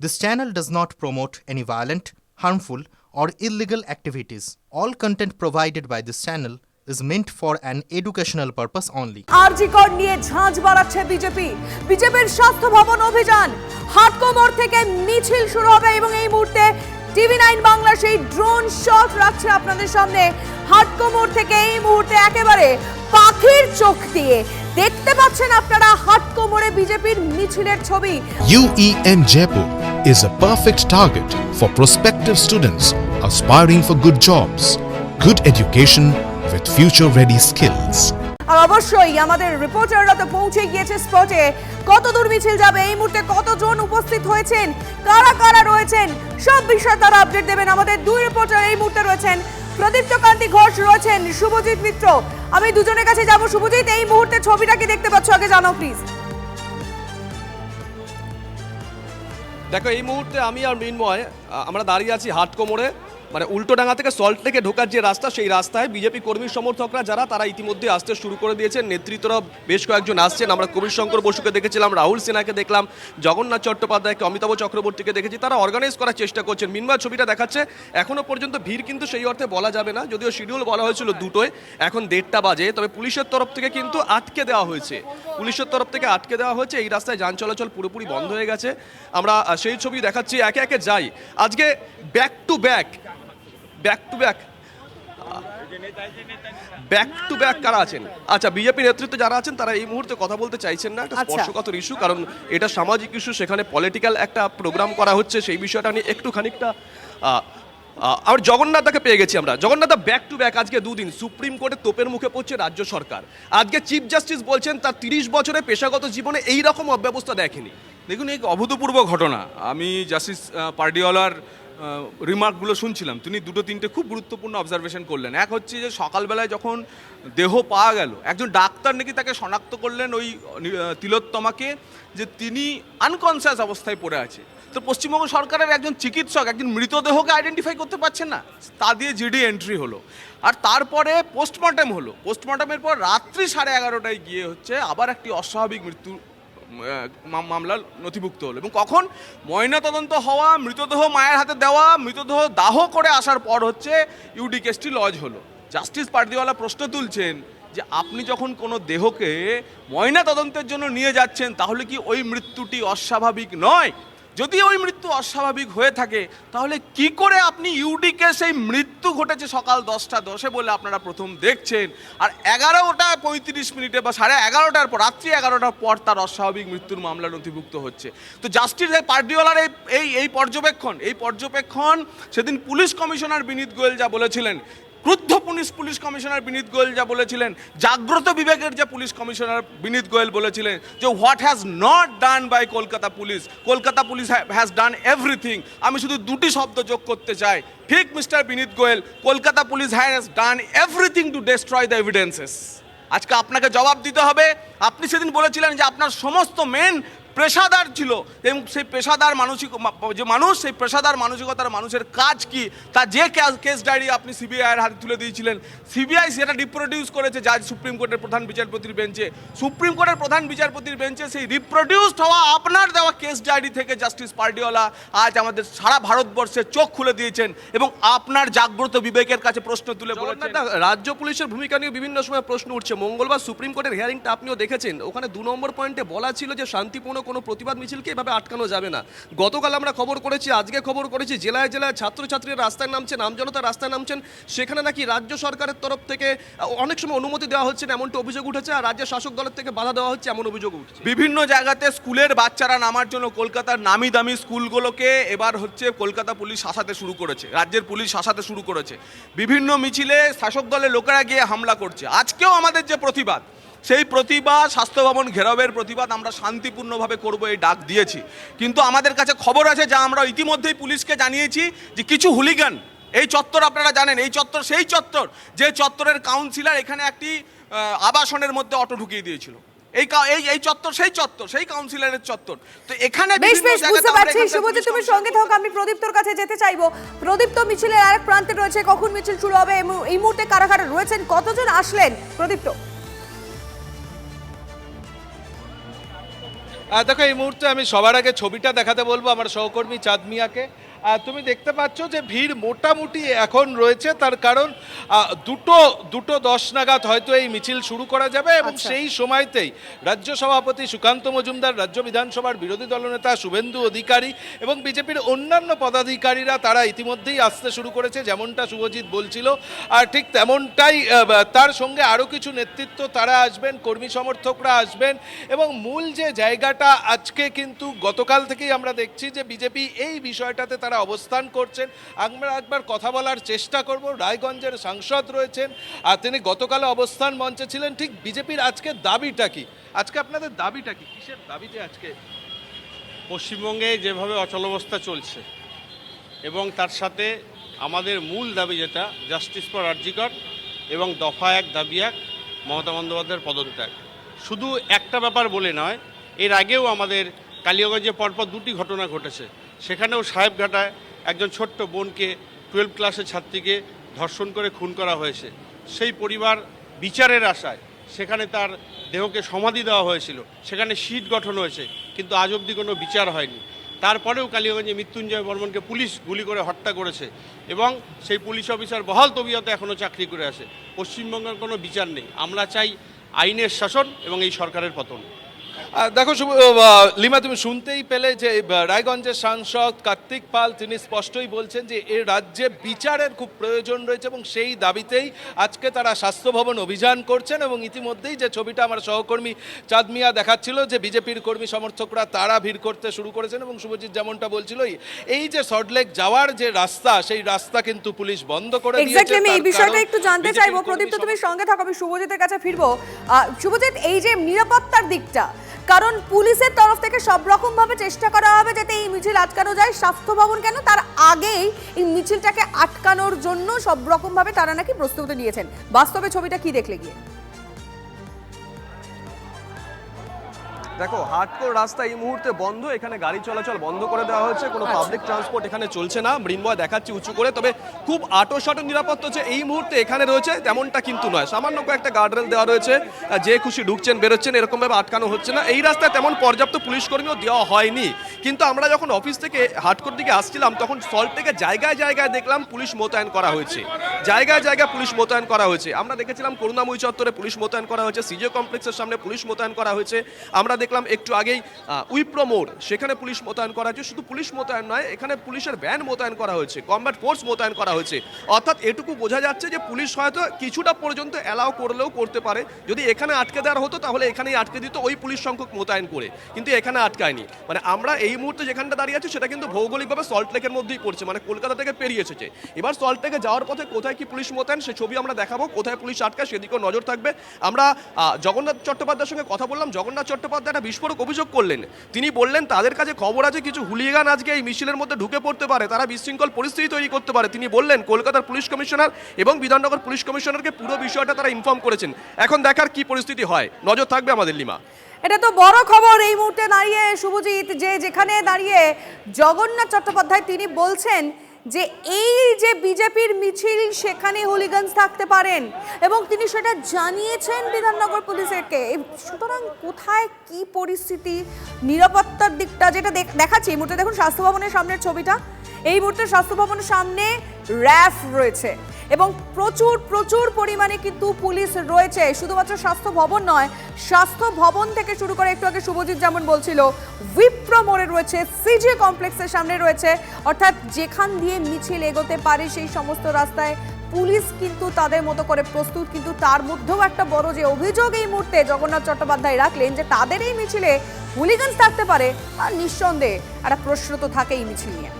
This channel does not promote any violent, harmful, or illegal activities. All content provided by this channel is meant for an educational purpose only. RG Kar নিয়ে ঝাঁঝ বাড়াচ্ছে বিজেপির স্বাস্থ্য ভবন অভিযান, হাটকো মোড় থেকে মিছিল শুরু হবে এবং এই মুহূর্তে টিভি9 বাংলা সেই ড্রোন শট রাখছে আপনাদের সামনে। হাটকো মোড় থেকে এই মুহূর্তে একেবারে পাখির চোখ দিয়ে দেখতে পাচ্ছেন আপনারা হাটকো মোড়ে বিজেপির মিছিলের ছবি। UEN Jaipur is a perfect target for prospective students aspiring for good jobs, good education with future-ready skills. আর অবশ্যই আমাদের রিপোর্টাররা তো পৌঁছে গিয়েছে স্পটে। কত দূর মিছিল যাবে, এই মুহূর্তে কতজন উপস্থিত হয়েছেন, কারা কারা রয়েছেন, সব বিষয়ে তারা আপডেট দেবেন। আমাদের দুই রিপোর্টার এই মুহূর্তে রয়েছেন, প্রদীপ্ত কান্তি ঘোষ রয়েছেন, শুভজিৎ মিত্র। আমি দুজনের কাছে যাব। শুভজিৎ, এই মুহূর্তে ছবিটা কি দেখতে পাচ্ছ, আগে জানাও প্লিজ। দেখো, এই মুহূর্তে আমি আর মৃন্ময় আমরা দাঁড়িয়ে আছি হাটকো মোড়ে, মানে উল্টোডাঙ্গা থেকে সল্টলেকে ঢোকার যে রাস্তা, সেই রাস্তায় বিজেপি কর্মী সমর্থকরা যারা তারা ইতিমধ্যে আসতে শুরু করে দিয়েছেন। নেতৃত্বরা বেশ কয়েকজন আসছেন। আমরা কবির শঙ্কর বসুকে দেখেছিলাম, রাহুল সিনহাকে দেখলাম, জগন্নাথ চট্টোপাধ্যায়কে, অমিতাভ চক্রবর্তীকে দেখেছি। তারা অর্গানাইজ করার চেষ্টা করছেন। মিনময় ছবিটা দেখাচ্ছে, এখনও পর্যন্ত ভিড় কিন্তু সেই অর্থে বলা যাবে না, যদিও শিডিউল বলা হয়েছিল 2টোয়, এখন 1:30 বাজে। তবে পুলিশের তরফ থেকে কিন্তু আটকে দেওয়া হয়েছে, এই রাস্তায় যান চলাচল পুরোপুরি বন্ধ হয়ে গেছে। আমরা সেই ছবি দেখাচ্ছি, একে একে যাই। আজকে ব্যাক টু ব্যাক কারা আছেন? আচ্ছা, বিজেপি নেতৃত্বে যারা আছেন তারা এই মুহূর্তে কথা বলতে চাইছেন না। একটা স্পর্শকাতর ইস্যু, কারণ এটা সামাজিক ইস্যু, সেখানে পলিটিক্যাল একটা প্রোগ্রাম করা হচ্ছে, সেই বিষয়টা নিয়ে একটু খানিকটা আমরা জগন্নাথদাকে পেয়ে গেছি। আমরা জগন্নাথদা, ব্যাক টু ব্যাক আজকে 2 দিন সুপ্রিম কোর্টে তোপের মুখে পড়ছে রাজ্য সরকার। আজকে চিফ জাস্টিস বলছেন তার 30 বছরের পেশাগত জীবনে এই রকম অব্যবস্থা দেখেনি। দেখুন, এই অভূতপূর্ব ঘটনা। আমি জাস্টিস পার্ডিওয়ালার রিমার্কগুলো শুনছিলাম, তিনি 2-3টে খুব গুরুত্বপূর্ণ অবজারভেশন করলেন। এক হচ্ছে যে সকালবেলায় যখন দেহ পাওয়া গেল, একজন ডাক্তার নাকি তাকে শনাক্ত করলেন, ওই তিলোত্তমাকে, যে তিনি আনকনসিয়াস অবস্থায় পড়ে আছে। তো পশ্চিমবঙ্গ সরকারের একজন চিকিৎসক একজন মৃতদেহকে আইডেন্টিফাই করতে পারছেন না, তা দিয়ে জিডি এন্ট্রি হলো। আর তারপরে পোস্টমর্টেম হলো। পোস্টমর্টেমের পর রাত্রি 11:30টায় গিয়ে হচ্ছে আবার একটি অস্বাভাবিক মৃত্যু মামলা নথিভুক্ত হলো। এবং কখন ময়নাতদন্ত হওয়া, মৃতদেহ মায়ের হাতে দেওয়া, মৃতদেহ দাহ করে আসার পর হচ্ছে ইউডি কেসটি লজ হলো। জাস্টিস পার্দিওয়ালা প্রশ্ন তুলছেন যে আপনি যখন কোনো দেহকে ময়নাতদন্তের জন্য নিয়ে যাচ্ছেন, তাহলে কি ওই মৃত্যুটি অস্বাভাবিক নয়? যদি ওই মৃত্যু অস্বাভাবিক হয়ে থাকে, তাহলে কি করে আপনি ইউডিকে সেই মৃত্যু ঘটেছে সকাল 10:10 বলে আপনারা প্রথম দেখছেন, আর 11:35 বা 11:30টার পর, রাত্রি 11টার পর তার অস্বাভাবিক মৃত্যুর মামলা নথিভুক্ত হচ্ছে? তো জাস্টিস পার্দিওয়ালার এই পর্যবেক্ষণ সেদিন পুলিশ কমিশনার বিনীত গোয়েল যা বলেছিলেন, ক্রুদ্ধ পুলিশ কমিশনার বিনীত গোয়েল যা বলেছিলেন, জাগ্রত বিবেকের যে পুলিশ কমিশনার বিনীত গোয়েল বলেছিলেন যে what has not done by Kolkata police has done everything. আমি শুধু 2টি শব্দ যোগ করতে চাই, ঠিক mister Vineet Goel, Kolkata police has done everything to destroy the evidences. আজকে আপনাকে জবাব দিতে হবে। আপনি সেদিন বলেছিলেন যে আপনার সমস্ত মেন পেশাদার ছিল, এবং সেই পেশাদার সেই পেশাদার মানসিকতার মানুষের কাজ কি, তা যে কেস ডায়েরি আপনি সিবিআইয়ের হাতে তুলে দিয়েছিলেন, সিবিআই সেটা রিপ্রোডিউস করেছে জাজ সুপ্রিম কোর্টের প্রধান বিচারপতির বেঞ্চে। সেই রিপ্রোডিউসড হওয়া আপনার দেওয়া কেস ডায়েরি থেকে জাস্টিস পার্ডিওয়ালা আজ আমাদের সারা ভারতবর্ষের চোখ খুলে দিয়েছেন এবং আপনার জাগ্রত বিবেকের কাছে প্রশ্ন তুলে বলেছেন। রাজ্য পুলিশের ভূমিকা নিয়ে বিভিন্ন সময় প্রশ্ন উঠছে। মঙ্গলবার সুপ্রিম কোর্টের হিয়ারিংটা আপনিও দেখেছেন, ওখানে 2 নম্বর পয়েন্টে বলা ছিল যে শান্তিপূর্ণ কোনো প্রতিবাদ মিছিলকে এভাবে আটকানো যাবে না। গতকাল আমরা খবর করেছি, আজকে খবর করেছি, জেলায় ছাত্রছাত্রীরা রাস্তায় নামছেন, আমজনতা রাস্তায় নামছেন, সেখানে নাকি রাজ্য সরকারের তরফ থেকে অনেক সময় অনুমতি দেওয়া হচ্ছে না, এমনটা অভিযোগ উঠেছে, আর রাজ্যের শাসক দলের থেকে বাধা দেওয়া হচ্ছে, এমন অভিযোগ উঠছে। বিভিন্ন জায়গাতে স্কুলের বাচ্চারা নামার জন্য কলকাতার নামি দামি স্কুলগুলোকে এবার হচ্ছে কলকাতা পুলিশ শাসাতে শুরু করেছে, রাজ্যের পুলিশ শাসাতে শুরু করেছে। বিভিন্ন মিছিলে শাসক দলের লোকেরা গিয়ে হামলা করছে। আজকেও আমাদের যে প্রতিবাদ, সেই প্রতিবাদ, স্বাস্থ্য ভবন ঘেরাওয়ের প্রতিবাদ আমরা শান্তিপূর্ণভাবে করব এই ডাক দিয়েছি। কিন্তু আমাদের কাছে খবর আছে, যা আমরা ইতিমধ্যেই পুলিশকে জানিয়েছি, যে কিছু হুলিগান, এই চত্বর আপনারা জানেন, এই চত্বর সেই চত্বর যে চত্বরের কাউন্সিলর এখানে একটি আবাসনের মধ্যে অটো ঢুকিয়ে দিয়েছিল। এই চত্বর সেই কাউন্সিলরের চত্বর। তো এখানে বেশ বুঝতে পারছি। শুভজিৎ, তুমি সঙ্গে থাকো, আমি প্রদীপ্তর কাছে যেতে চাইবো। প্রদীপ্ত, মিছিলের আরেক প্রান্তে রয়েছে, কখন মিছিল শুরু হবে, এই মুহূর্তে কারা কারা রয়েছেন, কতজন আসলেন? প্রদীপ্ত। দেখো এই মুহূর্তে আমি সবার আগে ছবিটা দেখাতে বলবো আমার সহকর্মী চাঁদ মিয়াকে। তুমি দেখতে পাচ্ছ যে ভিড় মোটামুটি এখন রয়েছে, তার কারণ দুটো 10 নাগাদ হয়তো এই মিছিল শুরু করা যাবে এবং আচ্ছা। সেই সময়তেই রাজ্য সভাপতি সুকান্ত মজুমদার, রাজ্য বিধানসভার বিরোধী দলনেতা শুভেন্দু অধিকারী এবং বিজেপির অন্যান্য পদাধিকারীরা তারা ইতিমধ্যেই আসতে শুরু করেছে, যেমনটা শুভজিৎ বলছিল। আর ঠিক তেমনটাই তার সঙ্গে আরও কিছু নেতৃত্ব তারা আসবেন, কর্মী সমর্থকরা আসবেন এবং মূল যে জায়গাটা আজকে কিন্তু গতকাল থেকেই আমরা দেখছি যে বিজেপি এই বিষয়টাতে তারা অবস্থান করছেন। আমরা একবার কথা বলার চেষ্টা করব। রায়গঞ্জের সাংসদ রয়েছেন আর তিনি গতকাল অবস্থান মঞ্চে ছিলেন। ঠিক বিজেপির আজকে দাবিটা কি? আজকে আপনাদের দাবিটা কি? কিসের দাবিতে আজকে? পশ্চিমবঙ্গে যেভাবে অচলাবস্থা চলছে এবং তার সাথে আমাদের মূল দাবি যেটা জাস্টিস ফর আরজিকর এবং দফা 1 দাবি 1 মমতা বন্দ্যোপাধ্যায়ের পদত্যাগ। শুধু একটা ব্যাপার বলে নয়, এর আগেও আমাদের কালিয়াগঞ্জে পরপর 2টি ঘটনা ঘটেছে। সেখানেও সাহেবঘাটায় একজন ছোট্ট বোনকে 12 ক্লাসের ছাত্রীকে ধর্ষণ করে খুন করা হয়েছে। সেই পরিবার বিচারের আশায় সেখানে তার দেহকে সমাধি দেওয়া হয়েছিল, সেখানে সিট গঠন হয়েছে, কিন্তু আজ অবধি কোনো বিচার হয়নি। তারপরেও কালিয়াগঞ্জে মৃত্যুঞ্জয় বর্মনকে পুলিশ গুলি করে হত্যা করেছে এবং সেই পুলিশ অফিসার বহাল তবিয়তে এখনও চাকরি করে আসে। পশ্চিমবঙ্গের কোনো বিচার নেই। আমরা চাই আইনের শাসন এবং এই সরকারের পতন। দেখো লিমা, তুমি শুনতেই পেলে যে রায়গঞ্জের সাংসদ কার্তিক পাল তিনি স্পষ্টই বলছেন যে এই রাজ্যে বিচারের খুব প্রয়োজন রয়েছে এবং সেই দাবিতেই আজকে তারা স্বাস্থ্য ভবন অভিযান করছেন। এবং ইতিমধ্যেই যে ছবিটা আমার সহকর্মী চাঁদ মিয়া দেখাচ্ছিল যে বিজেপির কর্মী সমর্থকরা তারা ভিড় করতে শুরু করেছেন এবং শুভজিৎ যেমনটা বলছিল এই যে সল্টলেক যাওয়ার যে রাস্তা, সেই রাস্তা কিন্তু পুলিশ বন্ধ করে দিয়েছে। এক্স্যাক্টলি, আমি এই তার বিষয়টা কারণ একটু জানতে বিজেপির চাইবো। কর্মী প্রদীপ, তো তুমি সঙ্গে থাকো, আমি শুভজিতের কাছে ফিরবো। শুভজিৎ, এই যে নিরাপত্তার দিকটা, কারণ পুলিশের তরফ থেকে সব রকম ভাবে চেষ্টা করা হবে যাতে এই মিছিল আটকানো যায়। স্বাস্থ্য ভবন কেন, তার আগেই এই মিছিলটাকে আটকানোর জন্য সব রকম ভাবে তারা নাকি প্রস্তুতি নিয়েছেন। বাস্তবে ছবিটা কি দেখলে গিয়ে? দেখো, হাটকোর রাস্তা এই মুহূর্তে বন্ধ, এখানে গাড়ি চলাচল বন্ধ করে দেওয়া হয়েছে, কোনো পাবলিক ট্রান্সপোর্ট এখানে চলছে না। মৃন্ময় দেখাচ্ছি উঁচু করে, তবে খুব আটোসাটো নিরাপত্তা যে এই মুহূর্তে এখানে রয়েছে তেমনটা কিন্তু নয়। সামান্য কয়েকটা গার্ডরেল দেওয়া রয়েছে, যে খুশি ঢুকছেন বেরোচ্ছেন এরকমভাবে আটকানো হচ্ছে না। এই রাস্তায় তেমন পর্যাপ্ত পুলিশ কর্মীও দেওয়া হয়নি, কিন্তু আমরা যখন অফিস থেকে হাটকোর দিকে আসছিলাম তখন সল্ট থেকে জায়গায় জায়গায় দেখলাম পুলিশ মোতায়েন করা হয়েছে, জায়গায় জায়গায় পুলিশ মোতায়েন করা হয়েছে। আমরা দেখেছিলাম করুণাময়ী চত্বরে পুলিশ মোতায়েন করা হয়েছে, সিজে কমপ্লেক্সের সামনে পুলিশ মোতায়েন করা হয়েছে। আমরা দেখলাম একটু আগেই উইপ্রো মোড়, সেখানে পুলিশ মোতায়েন করা হয়েছে। শুধু পুলিশ মোতায়েন নয়, এখানে পুলিশের ভ্যান মোতায়েন করা হয়েছে, কমব্যাট ফোর্স মোতায়েন করা হয়েছে। অর্থাৎ এটুকু বোঝা যাচ্ছে যে পুলিশ হয়তো কিছুটা পর্যন্ত অ্যালাউ করলেও করতে পারে। যদি এখানে আটকে দেওয়ার হতো তাহলে এখানেই আটকে দিত ওই পুলিশ সংখ্যক মোতায়েন করে, কিন্তু এখানে আটকায়নি। মানে আমরা এই মুহূর্তে যেখানটা দাঁড়িয়ে আছি সেটা কিন্তু ভৌগোলিকভাবে সল্টলেকের মধ্যেই পড়ছে, মানে কলকাতা থেকে পেরিয়ে এসেছে। এবার সল্টলেকে যাওয়ার পথে কোথায় কি পুলিশ মোতায়েন সে ছবি আমরা দেখাবো, কোথায় পুলিশ আটকায় সেদিকেও নজর থাকবে। আমরা জগন্নাথ চট্টোপাধ্যায়ের সঙ্গে কথা বললাম। জগন্নাথ চট্টোপাধ্যায় একটা বিস্ফোরক অভিযোগ করলেন। তিনি বললেন তাদের কাছে খবর আছে কিছু হুলিগান আজকে এই মিছিলের মধ্যে ঢুকে পড়তে পারে, তারা বিশৃঙ্খল পরিস্থিতি তৈরি করতে পারে। তিনি বললেন কলকাতার পুলিশ কমিশনার এবং বিধাননগর পুলিশ কমিশনারকে পুরো বিষয়টা তারা ইনফর্ম করেছেন। এখন দেখার কি পরিস্থিতি হয়, নজর থাকবে আমাদের লিমা। এটা তো বড় খবর এই মুহূর্তে দাঁড়িয়ে শুভজিৎ, যে যেখানে দাঁড়িয়ে জগন্নাথ চট্টোপাধ্যায় তিনি বলছেন যে এই যে বিজেপির মিছিল সেখানে হুলিগানস থাকতে পারেন এবং তিনি সেটা জানিয়েছেন বিধাননগর পুলিশকে। সুতরাং কোথায় কি পরিস্থিতি, নিরাপত্তার দিকটা যেটা দেখাচ্ছি এই মুহূর্তে, দেখুন স্বাস্থ্য ভবনের সামনের ছবিটা। এই মুহূর্তে স্বাস্থ্য ভবনের সামনে র্যাফ রয়েছে এবং প্রচুর প্রচুর পরিমাণে কিন্তু পুলিশ রয়েছে। শুধুমাত্র স্বাস্থ্য ভবন নয়, স্বাস্থ্য ভবন থেকে শুরু করে একটু আগে শুভজিৎ যেমন বলছিল, উইপ্রো মোড়ে রয়েছে, সিজে কমপ্লেক্সের সামনে রয়েছে। অর্থাৎ যেখান দিয়ে মিছিল এগোতে পারে সেই সমস্ত রাস্তায় পুলিশ কিন্তু তাদের মতো করে প্রস্তুত। কিন্তু তার মধ্যেও একটা বড় যে অভিযোগ এই মুহূর্তে জগন্নাথ চট্টোপাধ্যায় রাখলেন যে তাদের এই মিছিলে হুলিগানস থাকতে পারে, আর নিঃসন্দেহে একটা প্রশ্ন তো থাকে এই মিছিল নিয়ে।